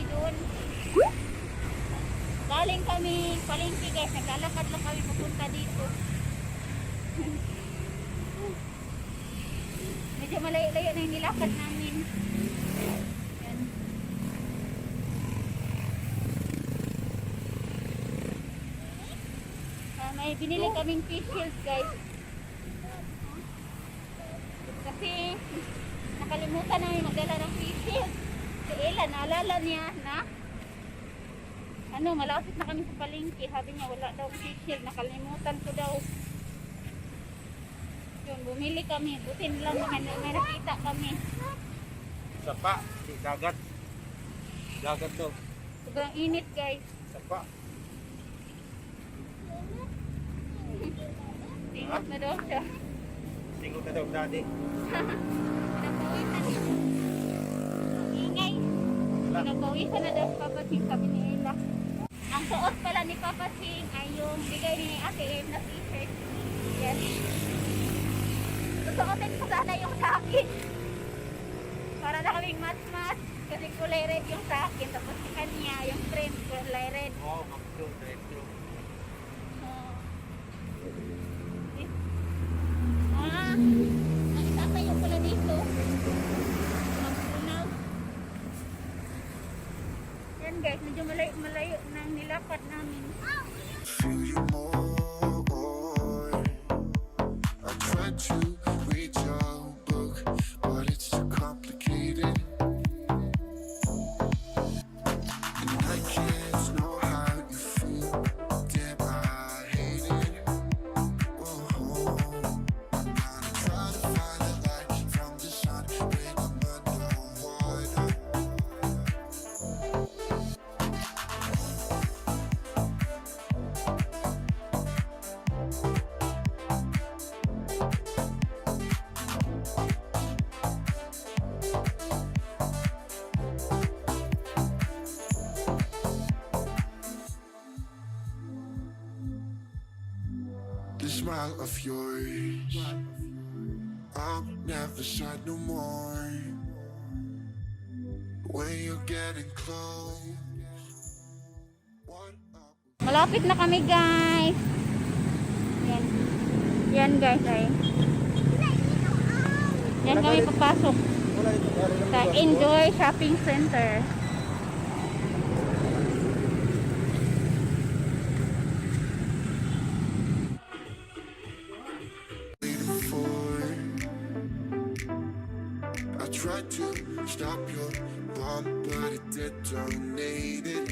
doon. Galing kami palengke guys, naglalakad lang kami papunta dito. Medyo malayo-layo na yung nilakad namin. Yan. May binili kaming fish shield guys. Kasi nakalimutan namin magdala ng fish shield. Si Ella, naalala niya na malapit na kami sa palengke. Sabi niya wala daw fish shield, nakalimutan ko daw. Yun, bumili kami. Butin lang naman, may nakita kami. Sapa, di dagat. Dagat to. Sobrang init guys. Sapa. Ingat na daw siya. Singot na daw dati. Pinapawisan niya. Ingay. Pinapawisan na daw si Papa Sing, sabi ni Ella. Ang suot pala ni Papa Sing ay yung bigay ni Ate Em na t-shirt. Yes. Susuotin ko sana yung sa akin. Para na kaming match-match. Kasi kulay red yung sa akin. Tapos sa kanya, yung trim kulay red. Oo, mag-true, retro. Nakitatayo pala dito. Magpunaw. Yan guys, medyo malayo nang nilakad namin. Feel you more. I tried to read your book, but it's too complicated. And I can't know how you feel. Damn, I hate it. Oh, I'm gonna try to find a light from the sun when I'm underwater. The smile of yours, I'll never sad no more. When you're getting close, what up? Malapit na kami guys. Yan. Yan guys ay. Yan kami papasok sa Enjoy Shopping Center. Waiting for. I tried to stop your bomb, but it detonated.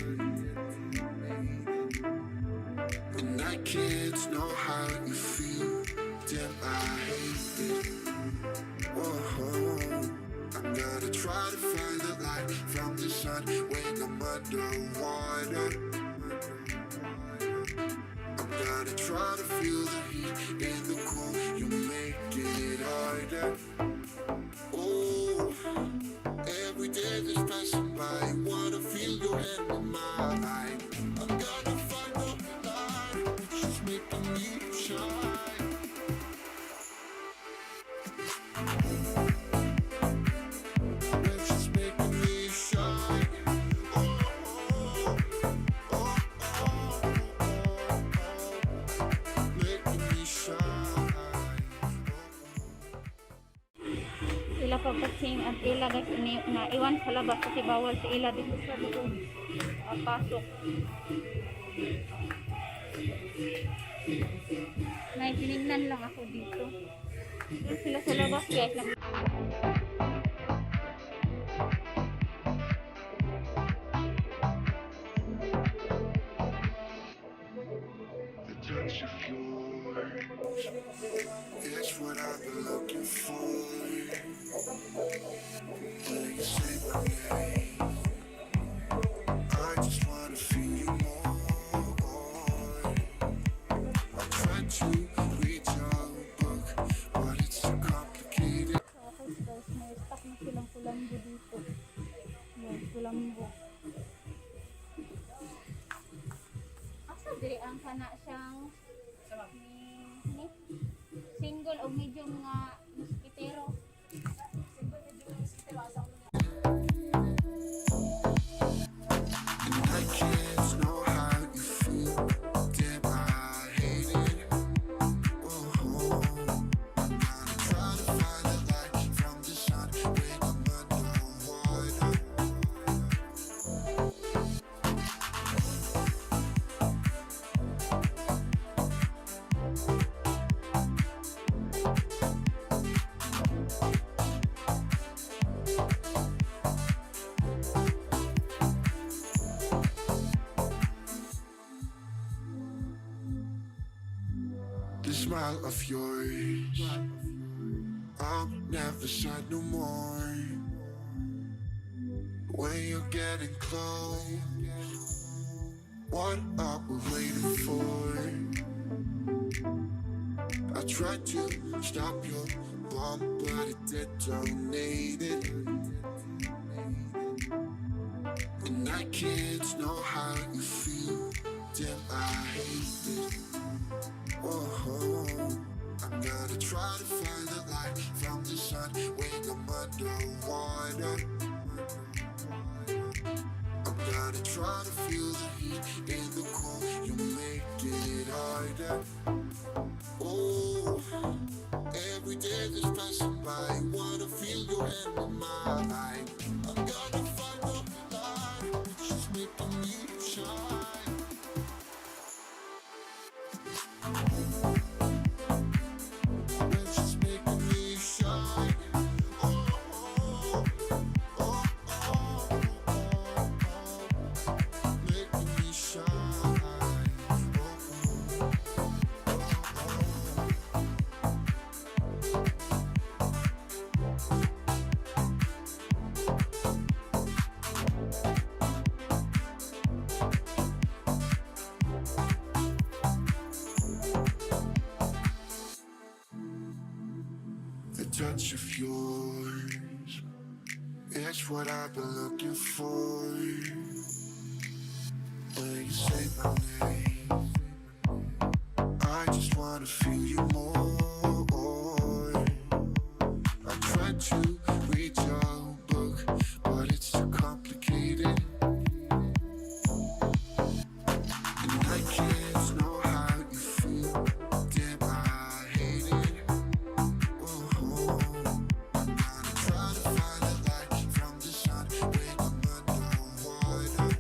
And I can't know how you feel. Damn, I hate it. Whoa, I'm gonna try to find the light from the sun when I'm underwater. I'm gonna try to feel the heat in the cool. You make it harder. Oh, every day that's passing by, wanna feel your hand in mine. I'm gonna find the light, just making me shine. It's just making me shine. Oh, oh, oh, oh, making me shine. Sila Papa Sing at Ella guys naiwan sa labas kasi bawal si Ella dito sa loob. Pasok. May tinignan lang ako dito. Doon sila sa labas guys. The touch of yours, it's what I've been looking for. When you say my name, I just wanna feel you more. I tried to read your book, but it's too complicated. Okay guys, may stock na silang kulambo dito. Yan, kulambo. Asa diri ang kana siyang ni single o medium nga mosquitero. Single medium mosquitero asa ko niya. smile of yours, I'm never sad no more. When you're getting close, what are we waiting for? I tried to stop your bomb, but it detonated. And I can't know how you feel. Damn, I hate it. Oh, I'm gonna try to find the light from the sun when I'm underwater. I'm gonna try to feel the heat in the cold. You're making it harder. Oh, every day that's passing by, wanna feel your hand in mine. I'm gonna find the light, which is making me shine. Which is making me shine. Oh, oh, oh, oh, oh, making me shine. Oh, oh, the touch of yours is what I've been looking for. When you say my name, I just wanna feel you more. I tried to read your book, but it's too complicated. And I can't know how you feel. Damn, I hate it. Oh, I'm gonna try to find the light from the sun when I'm underwater.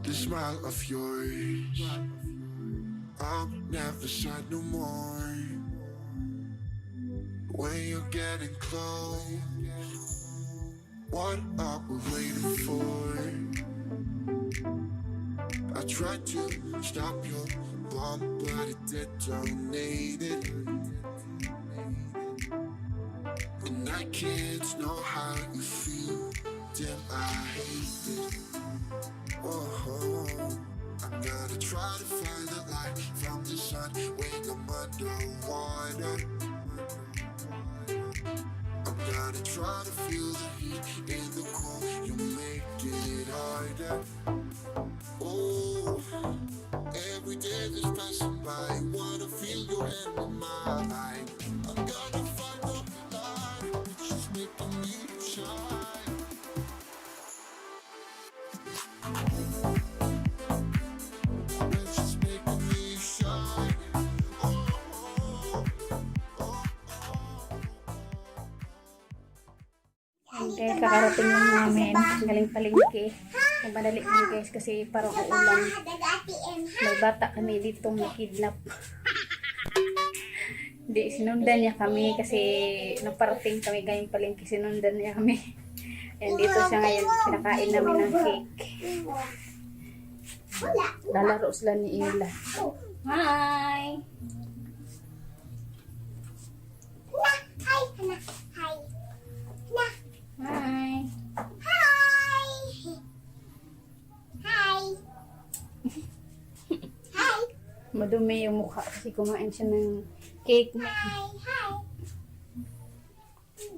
The smile of yours, I'm never sad no more. When you're getting close, what are we waiting for? I tried to stop your bomb, but it detonated. And I can't know how you feel. Damn, I hate it. Oh, I'm gonna try to find the light from the sun when I'm underwater. I'm gonna try to feel the heat in the cold. You're making it harder. Oh, every day that's passing by, wanna feel your hand in mine. I'm gonna find the light, which is making me shine. Which is making me shine. Oh, oh, oh, Okay, kakarating lang namin. Galing palengke. Madali kami guys kasi parang uulan. May bata kami dito na-kidnap. Hindi, sinundan niya kami kasi naparating kami galing palengke. Sinundan niya kami. And dito siya ngayon. Pinakain namin ng cake. Lalaro sila ni Ila. Hi! Hi! Madumi yung mukha kasi kumain siya ng cake.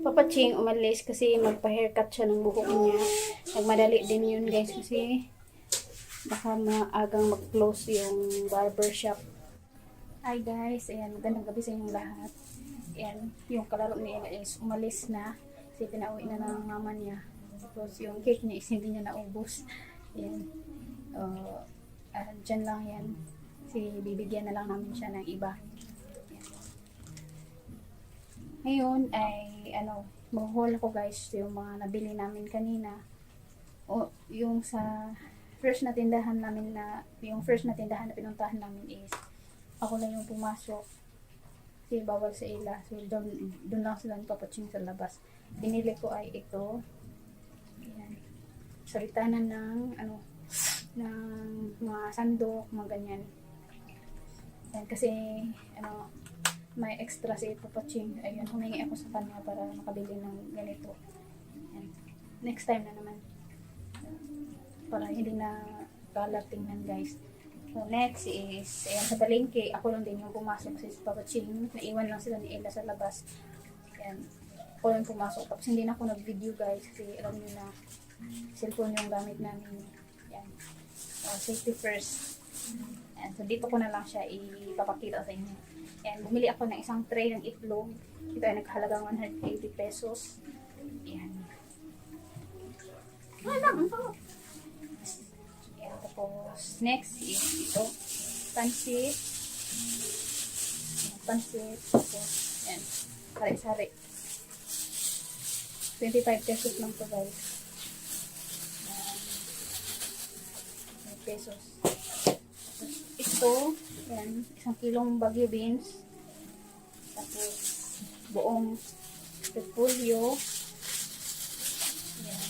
Papa Ching umalis kasi magpa-haircut siya ng buhok niya. Nagmadali din yun guys kasi baka maagang mag-close yung barber shop. Hi guys, ayan, magandang gabi sa inyong lahat. Ayan, yung kalaro niya is umalis na kasi pinauwi na ng mama niya. Tapos yung cake niya is hindi niya naubos. Ayan, dyan lang yan. Kasi bibigyan na lang namin siya ng iba. Ayan. Ngayon ay, mahuhol ko guys yung mga nabili namin kanina. yung sa first na tindahan namin na, yung first na tindahan na pinuntahan namin is, ako lang yung pumasok. Kasi bawal sa ila. So, doon lang sila nagpapatching sa labas. Binili ko ay ito. Ayan. Saritanan ng, ng mga sandok, mga ganyan. Ayan, kasi, may extra si papatching. Ayun, humingi ako sa kanya para makabili ng ganito. Ayan. Next time na naman. Para hindi na kalat tingnan, guys. So, next is, ayan, sa palengke, ako lang din yung pumasok sa papatching. Naiwan lang sila ni Ella sa labas. Ayan, ako lang pumasok. Tapos hindi na ako nag-video, guys, kasi alam niyo na, cellphone yung gamit namin. Ayan. So, safety first. Ayan, so dito ko na lang siya ipapakita sa inyo. Ayan, bumili ako ng isang tray ng itlog. Ito ay naghalagang 180 pesos. Ayan. Ayan, tapos, next is ito. Pansit. Ayan, pansit. Tapos, ayan, sari-sari. 25 pesos lang to, guys. Ayan. 5 pesos. Tapos, ito, ayan, 1 kilong bagyo beans. Tapos, buong repolyo. Ayan,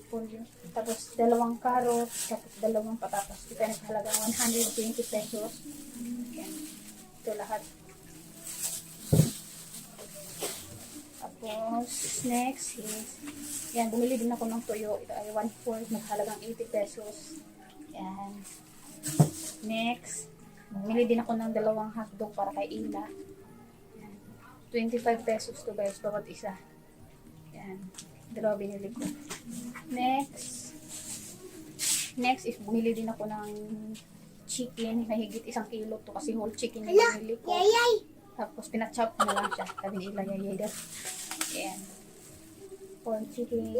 repolyo. Tapos, 2 carrot. Tapos, 2 patatas. Ito ay naghalagang 120 pesos. Ayan, ito lahat. Tapos, next is, yan, bumili din ako ng tuyo. Ito ay 1/4, naghalagang 80 pesos. Yan. Next, bumili din ako ng 2 hotdog para kay Ila. Yan. 25 pesos to, guys, bawat isa. Yan. 2 binili ko. Next is, bumili din ako ng chicken. Mahigit 1 kilo to kasi whole chicken yung binili ko. Tapos, pinachop ko na lang siya. Sabi ni Ila, yayay daw. Ayan. Corn chicken.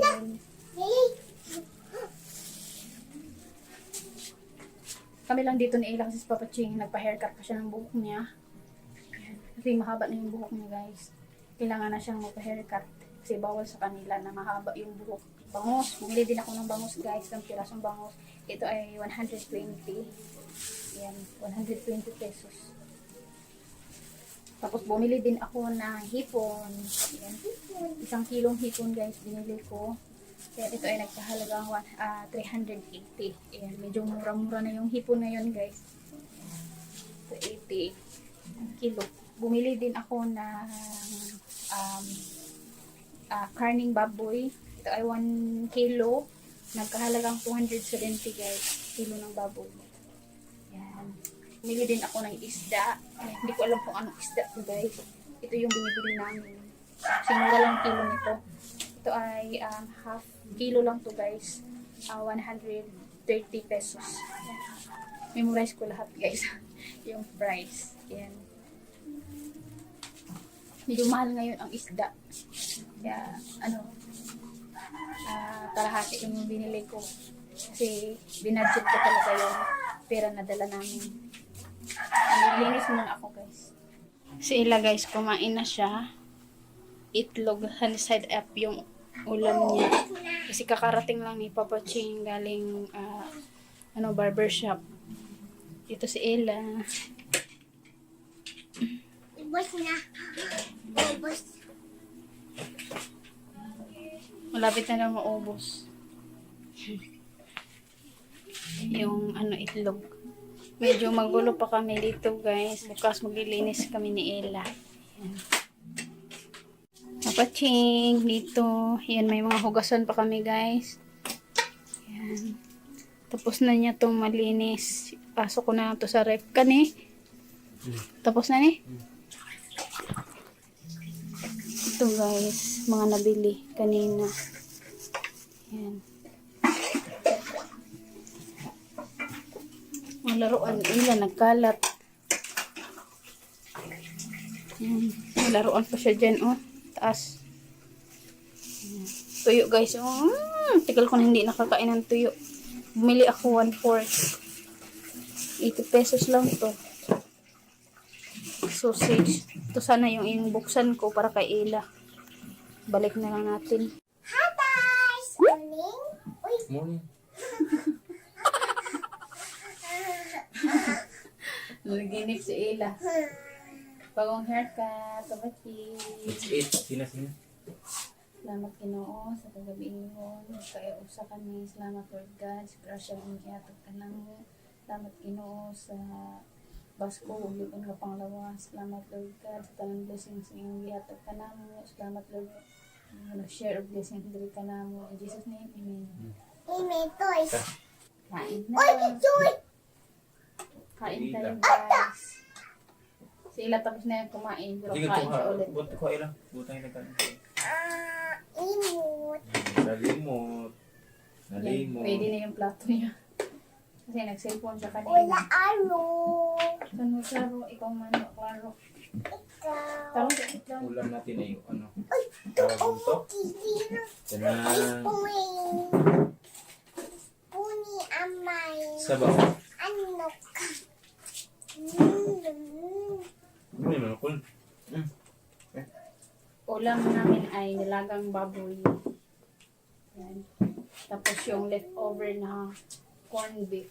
Kami lang dito ni Ila kasi sa papatching. Nagpa-haircut pa siya ng buhok niya. Ayan. Kasi mahaba na yung buhok niya, guys. Kailangan na siyang magpa-haircut. Kasi bawal sa kanila na mahaba yung buhok. Bangus. Bumili din ako ng bangus, guys. Ng pirasong bangus. Ito ay 120. Ayan. 120 pesos. Tapos bumili din ako ng hipon. Ayan. 1 kilong hipon, guys, binili ko. Kaya ito ay nagkahalagang 380. Ayan, medyo mura-mura na yung hipon ngayon, guys. 380 kilo. Bumili din ako ng karning baboy. Ito ay 1 kilo. Nagkahalagang 270, guys. Kilo ng baboy. Ayan. Bumili din ako ng isda. Ay, hindi ko alam kung anong isda to, guys. Ito yung binibili namin. Sinura lang kilo nito. Ito ay half kilo lang to, guys. 130 pesos. Memorize ko lahat, guys. Yung price. Yan. Medyo mahal ngayon ang isda. Kaya, kalahati yung binili ko. Kasi, binudget ko talaga yung pera na dala namin. Linis muna ako, guys. Si Ila, guys, kumain na siya. Itlog, side up yung ulam niya. Kasi kakarating lang ni Papa Ching galing barbershop. Dito si Ila. Ubus na. Ubus. Malapit na lang maubos. Yung itlog. Medyo magulo pa kami dito, guys. Bukas maglilinis kami ni Ella. Ayan. Kapaching dito. Ayan, may mga hugasan pa kami, guys. Ayan. Tapos na niya itong malinis. Pasok ko na ito sa ref. Kani? Tapos na ni? Ito, guys. Mga nabili kanina. Ayan. Ang laruan nila nagkalat. Ayan. May laruan pa siya dyan, oh. Taas. Ayan. Tuyo, guys. Oh, tagal ko na hindi nakakain ng tuyo. Bumili ako 1/4. 80 pesos lang to. Sausage. Ito sana yung buksan ko para kay Ella. Balik na lang natin. Hi guys! Morning! Uy! morning. Naginip si Ila. Bagong haircut, kabati. It's 8. Sina. Salamat Ginoo sa kagabiingon. Kaya usa kami. Salamat Lord God. Sa grasya ng iatog ka namo. Salamat Ginoo sa Basko, ulipon nga panglawa. Salamat Lord God sa tanang blessings ng iyong iatog ka namo. Salamat Lord share of blessings diri ka namo. In Jesus name, amen. Amen, toys. Kain na. Kain tayo guys. Si Ila tapos na yung kumain. Pero Sige, kain siya ulit. buti ko ilang. Butang ilang kanin. Imot. Nalimot. Nalimot. Pwede na yung plato niya. Kasi nag-cellphone siya Wala kanina. aro. Saan mo klaro? Ikaw man, klaro. Ikaw. Tarong sa itlog. Ulam natin ay ano. Tawag mo to. Kisino. Tanang Puni amay. sabaw. Ano ka? Ano yung manukul? Ulam namin ay nilagang baboy. Yan. Tapos yung leftover na corned beef.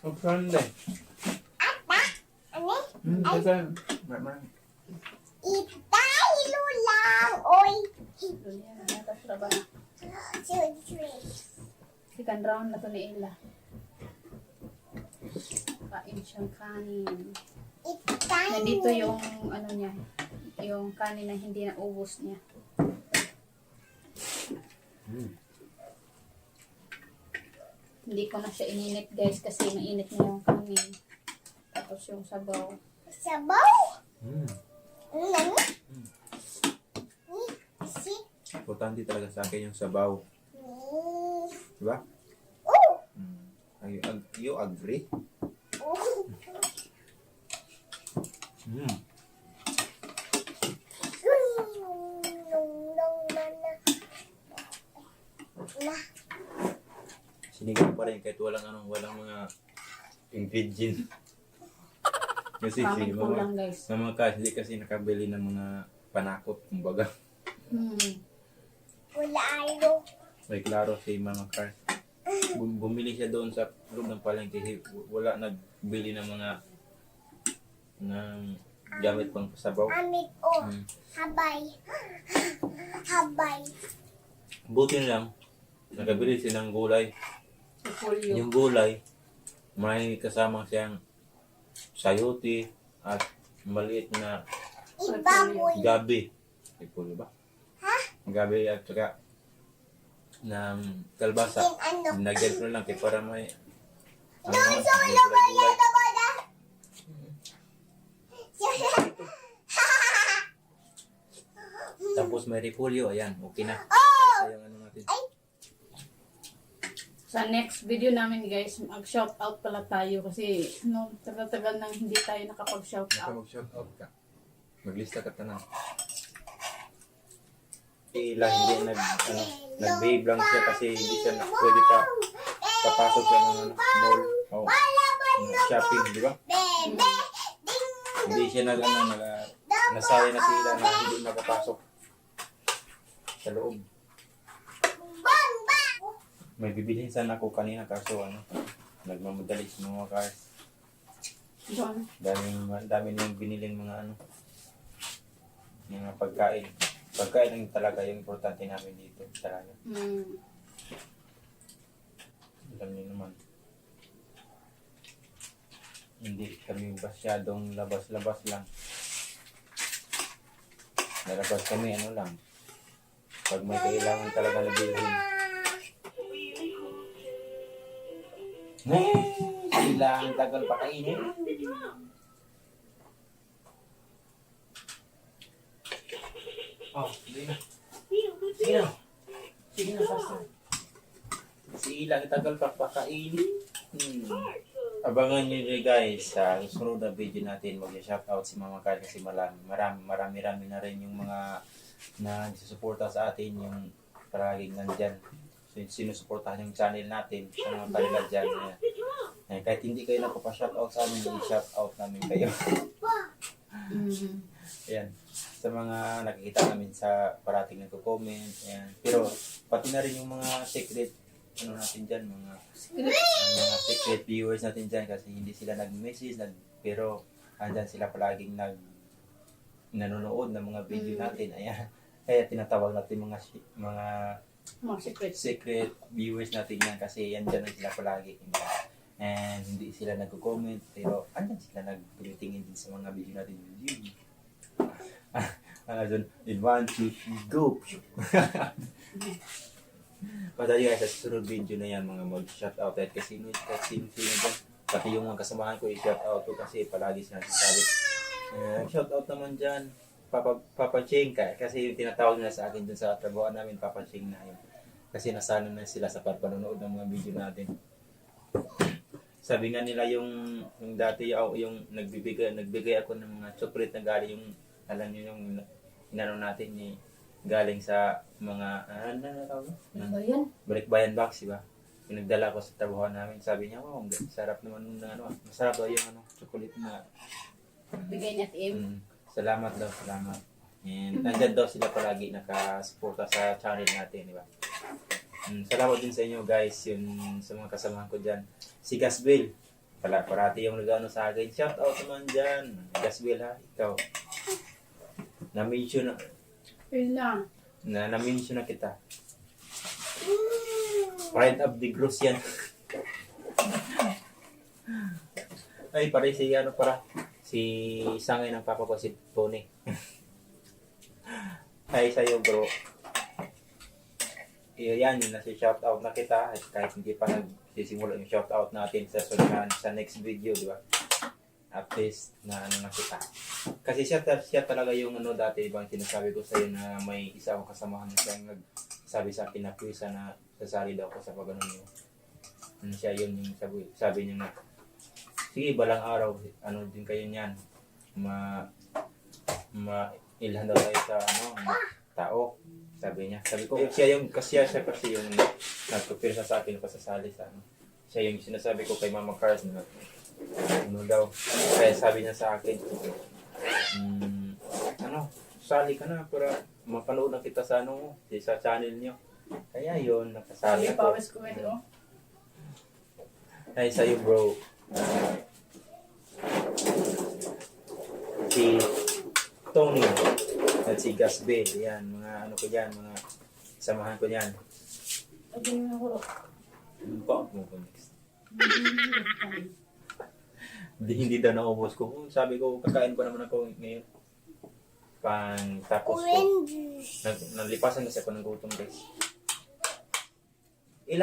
Ang kande. Ano? Tagan. Marang. Itay lulang. Oy. So yan, natapos na ba na? Second round na to ni Ella. Kain siyang kanin. Itay. Nandito yung ano niya, yung kanin na hindi na ubos niya. Hindi ko na siya ininit guys kasi mainit na yung kanin. Tapos yung sabaw. Sabaw. Mm. Nani? Si. Importante talaga sa akin yung sabaw. Diba? Oh. You agree? Oh. Mm. Sinigang pa rin kahit walang mga ingredient. Kasi Kaming kulang guys. sa mga hindi kasi nakabili ng mga panakot, kumbaga. Wala ayo. May klaro si Mama Cars. Bumili siya doon sa loob ng palengke kasi wala nagbili ng mga gamit pang sabaw. Amit o. Mm. Habay. Habay. Buti lang, nakabili silang gulay. Repolyo. Yung gulay, may kasama siyang sayote at maliit na Ibaboy. gabi. Ipuli ba? Ha? Gabi at saka ng kalbasa. Ano? Nagyan ko lang kaya para may No, so wala ba yan na ba na? Tapos may repolyo, ayan, okay na. Oh! Sayang ano natin. Sa next video namin guys, mag-shout out pala tayo kasi tagal-tagal nang hindi tayo nakapag-shout Baka out. mag-shout out ka. Maglista ka na. Ila hindi nag-babe lang siya kasi hindi siya pwede pa papasok sa mga mall o shopping, di ba? Bebe. Hindi siya nasaya na sila na hindi makapasok sa loob. Bomba. May bibilhin sana ako kanina kaso nagmamadali sa mga cars. John, Dami niyang biniling mga mga pagkain. Pagkain lang talaga yung importante namin dito talaga. Alam niyo naman. Hindi kami masyadong labas-labas lang. Lalabas kami lang. Pag may kailangan talaga na bilhin. Sila ang tagal pa kainin. Oh, sige na. Sige na. Sige na, faster. Si Ilang tagal pa pakainin. Abangan nyo nyo guys sa susunod na video natin. Mag-shoutout si Mama Carl kasi marami na rin yung mga na susuporta sa atin yung palaging nandyan. So, sinusuportahan yung channel natin sa mga kanila dyan. Kahit hindi kayo napapa-shoutout sa amin, i-shoutout namin kayo. Ayan. Sa mga nakikita namin sa parating nagko-comment. Ayan. Pero pati na rin yung mga secret ano natin dyan, mga secret viewers natin dyan kasi hindi sila nag-message, pero andyan sila palaging nanonood ng mga video natin. Ayan. Kaya tinatawag natin mga secret viewers natin yan kasi yan dyan sila palagi. And hindi sila nagko-comment pero andyan sila nagtingin din sa mga video natin. Doon, in 1, 2, 3, go! Pati guys, sa susunod video na yan, mga mag-shoutout at kasi sino dyan. Pati yung mga kasamahan ko, i-shoutout ko kasi palagi sila sinasabi. Shoutout naman dyan, Papa Ching ka. Kasi yung tinatawag nila sa akin dun sa trabaho namin, Papa Ching na yun. Kasi nasana na sila sa panonood ng mga video natin. Sabi nga nila yung dati yung nagbigay ako ng mga chocolate na galing yung alam niyo yung inano natin ni galing sa mga Balikbayan box, diba? Yung nagdala ko sa trabaho namin, sabi niya, "Oh, sarap naman ng masarap daw yung chocolate na Bigay niya Tim. Salamat daw, salamat." And nandyan daw sila palagi nakasuporta sa channel natin, di ba? Salamat din sa inyo guys, yun sa mga kasamahan ko dyan. Si Gasbil, parati yung nag-ano sa akin. Shout out naman dyan. Gasbil ha, ikaw. Na-mention na kita. Pride of the Gross yan. Ay, pare si si sangay ng papa ko, si Tony. Ay, sa'yo bro. Yan, yun na si shoutout na kita. At kahit hindi pa nagsisimula yung shoutout natin sa next video, di ba? At least na na kita. Kasi siya talaga yung dati ibang sinasabi ko sa'yo na may isa akong kasamahan na siya nagsabi sa akin na Pwisa na sasali daw ko sa pagano'n yun. Siya yun yung sabi niya na sige, balang araw, din kayo niyan. Ilhan daw tayo sa tao. Sabi niya. Sabi ko, siya kasi yung nagpapirsa sa akin na pasasali sa Siya yung sinasabi ko kay Mama Cars na daw. Kaya sabi niya sa akin, sali ka na para mapanood na kita sa sa channel niyo. Kaya yun, nakasali ako. Ay, sa'yo bro. Si Tony at si Gasbe, yan, mga ko dyan, mga samahan ko dyan. Hindi daw naubos ko. Sabi ko, kakain pa naman ako ngayon. Tapos ko, nalipasan kasi ako ng gutom guys. Di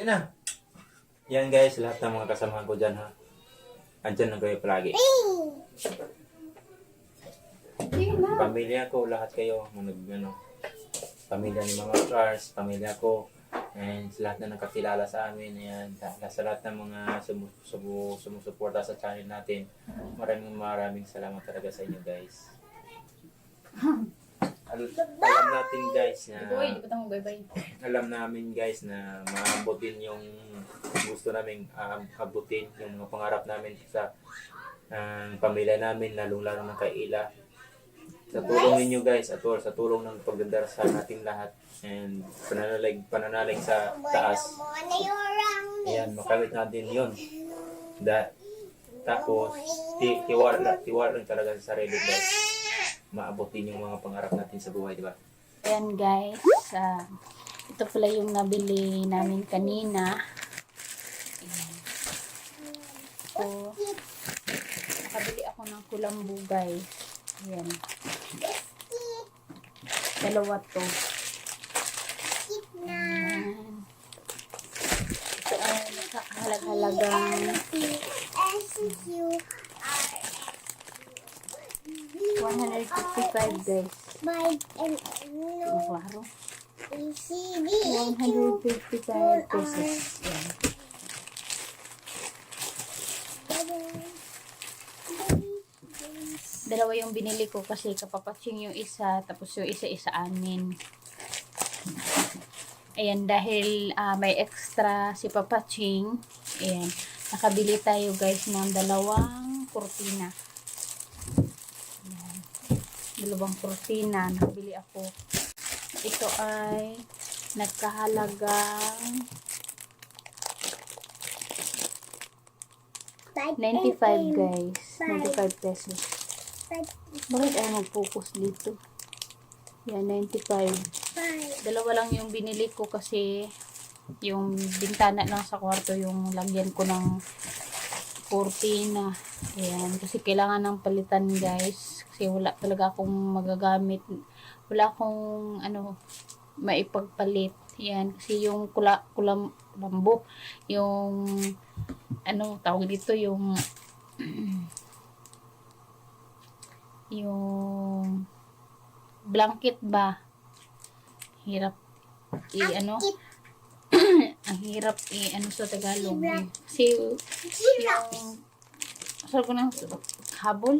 na. Yan guys, lahat ng mga kasamahan ko dyan ha. Andyan lang kayo palagi. Pamilya ko, lahat kayo, pamilya ni Mama Cars, pamilya ko, and lahat na nakakilala sa amin, ayan, sa lahat ng mga sumusuporta sa channel natin, maraming salamat talaga sa inyo guys. Alam natin guys na maabutin yung gusto namin abutin, yung mga pangarap namin sa pamilya namin, lalong-lalo na kay Ila. Sa tulong ninyo guys, at sa tulong ng pagdarasal natin lahat and pananalig sa taas. Ayan, makamit natin yun. Tapos, tiwala lang talaga sa sarili guys. Maabutin yung mga pangarap natin sa buhay, di ba? Ayan guys, ito pala yung nabili namin kanina. Ayan. So, nakabili ako ng kulambu guys. Ayan. Dalawa to. Ayan. Ito ay nakahalagang 155 guys. Klaro. 155 pesos. Ayan. Dalawa yung binili ko kasi kapapatsing yung isa, tapos yung isa amin. Ayan, dahil may extra si Papatsing, ayan, nakabili tayo guys ng dalawang kurtina. Ayan. dalawang kurtina. Nakabili ako. Ito ay nagkahalagang 95 guys. 95 pesos. Bakit ay mag-focus dito? Yan, 95. Dalawa lang yung binili ko kasi yung bintana lang sa kwarto yung lagyan ko ng kurtina. Ayan, kasi kailangan ng palitan guys. Kasi wala talaga akong magagamit. Wala akong maipagpalit. Ayan, kasi yung kulambo, yung tawag dito, yung yung blanket ba? Hirap ang hirap sa Tagalog. Kasi yung sabi ko ng habol.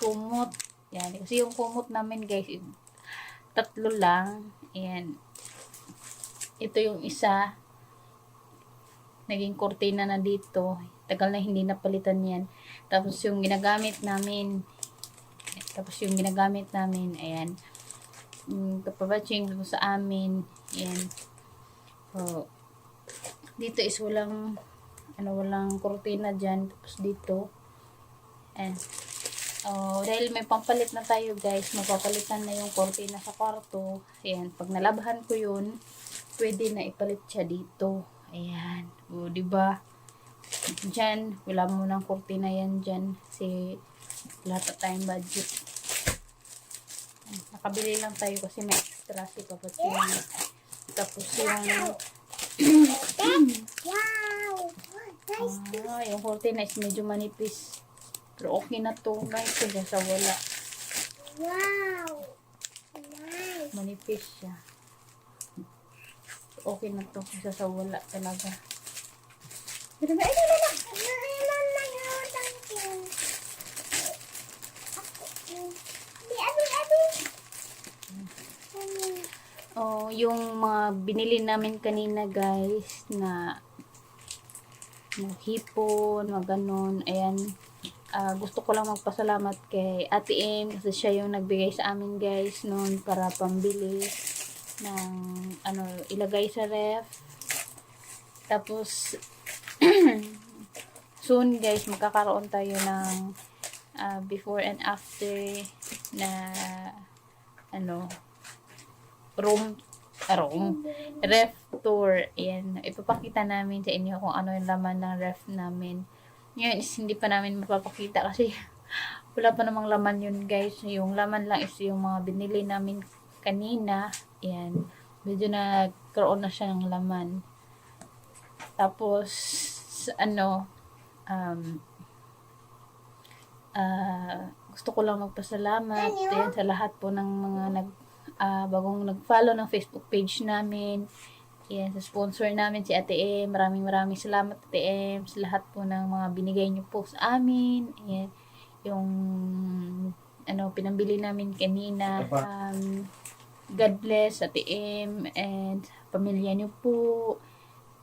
Kumot. Yan. Kasi yung kumot namin guys, 3 lang. Ayan. Ito yung isa. Naging kurtina na dito. Tagal na hindi napalitan yan. Tapos yung ginagamit namin, ayan. Kapabatching sa amin. Ayan. So, dito is walang kurtina dyan. Tapos dito. Ayan. Dahil may pampalit na tayo guys, magpapalitan na yung kurtina sa kwarto. Ayan. Pag nalabahan ko yun, pwede na ipalit siya dito. Ayan. Diba? Dyan, wala mo ng kurtina yan dyan. Kasi lahat na tayong budget. Nakabili lang tayo kasi may extra si Kapatid. Tapos yung kurtina is medyo manipis. Pero okay na to guys. Kaya sa wala. Manipis siya. Okay na to. Kaya sa wala talaga. Pero yung mga binili namin kanina guys na hipon, mga ganun, ayan, gusto ko lang magpasalamat kay Ate M kasi siya yung nagbigay sa amin guys noon para pambili ng ilagay sa ref. Tapos soon guys magkakaroon tayo ng before and after na ref tour. Ayan, ipapakita namin sa inyo kung ano yung laman ng ref namin. Ngayon is hindi pa namin mapapakita kasi wala pa namang laman yun guys. Yung laman lang is yung mga binili namin kanina. Ayan, medyo nagkaroon na siya ng laman. Tapos gusto ko lang magpasalamat sa lahat po ng mga bagong nag-follow ng Facebook page namin. Yan, sa sponsor namin si Ate M. Maraming salamat Ate M sa lahat po ng mga binigay niyo po sa amin. Yan, yung pinambili namin kanina. God bless Ate M and pamilya niyo po.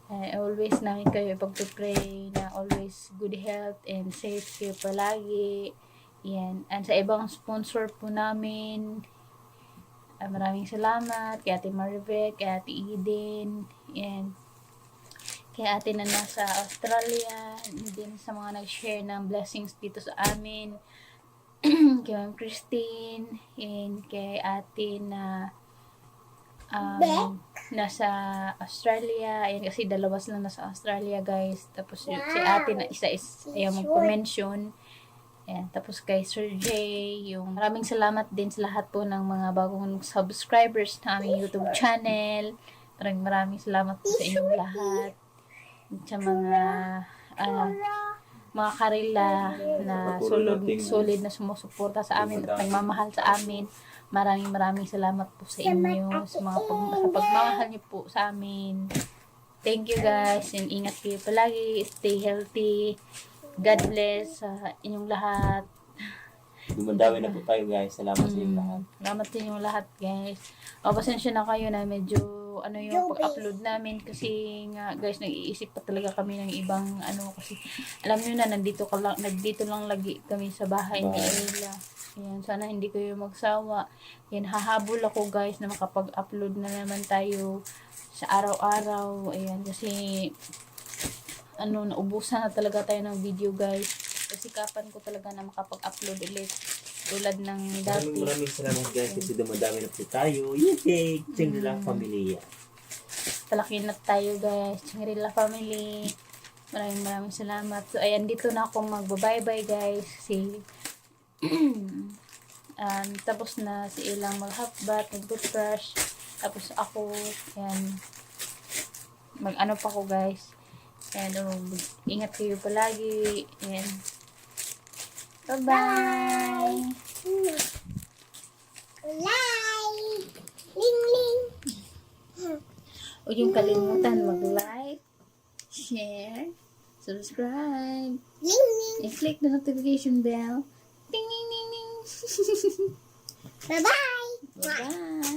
Always namin kayo ipagpipray na always good health and safe kayo palagi. Yan. And sa ibang sponsor po namin, maraming salamat kay Ate Maribek, kay Ate Eden, yan. Kay Ate na nasa Australia, din sa mga nag-share ng blessings dito sa amin. Kay Ma'am Christine, yan. Kay Ate na nasa Australia, ayan, kasi dalawas lang nasa Australia guys. Tapos si Ate na isa is ayaw magpa-mention. Ayan, tapos kay Sir Jay, yung maraming salamat din sa lahat po ng mga bagong subscribers na aming YouTube channel. Maraming salamat po sa inyong lahat. At sa mga karila na solid na sumusuporta sa amin at nagmamahal sa amin. Maraming salamat po sa inyo sa pagmamahal niyo po sa amin. Thank you guys and ingat kayo palagi. Stay healthy. God bless sa inyong lahat. Dumadami na po tayo guys. Salamat sa inyong lahat. Salamat sa inyong lahat guys. Pasensya na kayo na medyo ano yung pag-upload namin kasi nga guys nag-iisip pa talaga kami ng ibang ano kasi alam niyo na nandito lang lagi kami sa bahay ni Ella. Ayan, sana hindi kayo magsawa. Yan, hahabol ako guys na makapag-upload na naman tayo sa araw-araw. Ayan, kasi ano, naubusan na talaga tayo ng video guys. Kasi kapan ko talaga na makapag-upload ulit. Tulad ng dati. Maraming salamat guys kasi dumadami na po tayo. Yay! Chingrila Familia. Palaki na tayo guys. Chingrila Family. Maraming salamat. So, ayan, dito na akong magbabaybay guys. Kasi, tapos na si ilang mag-half-bath, mag-toothbrush. Tapos ako, ayan, mag-ano pa ko guys. Ayan, ingat kayo palagi. Ayan. Bye-bye! Huwag yung kalimutan mag-like, share, subscribe, and click the notification bell. Ding, ding, ding, ding. Bye-bye! Bye-bye!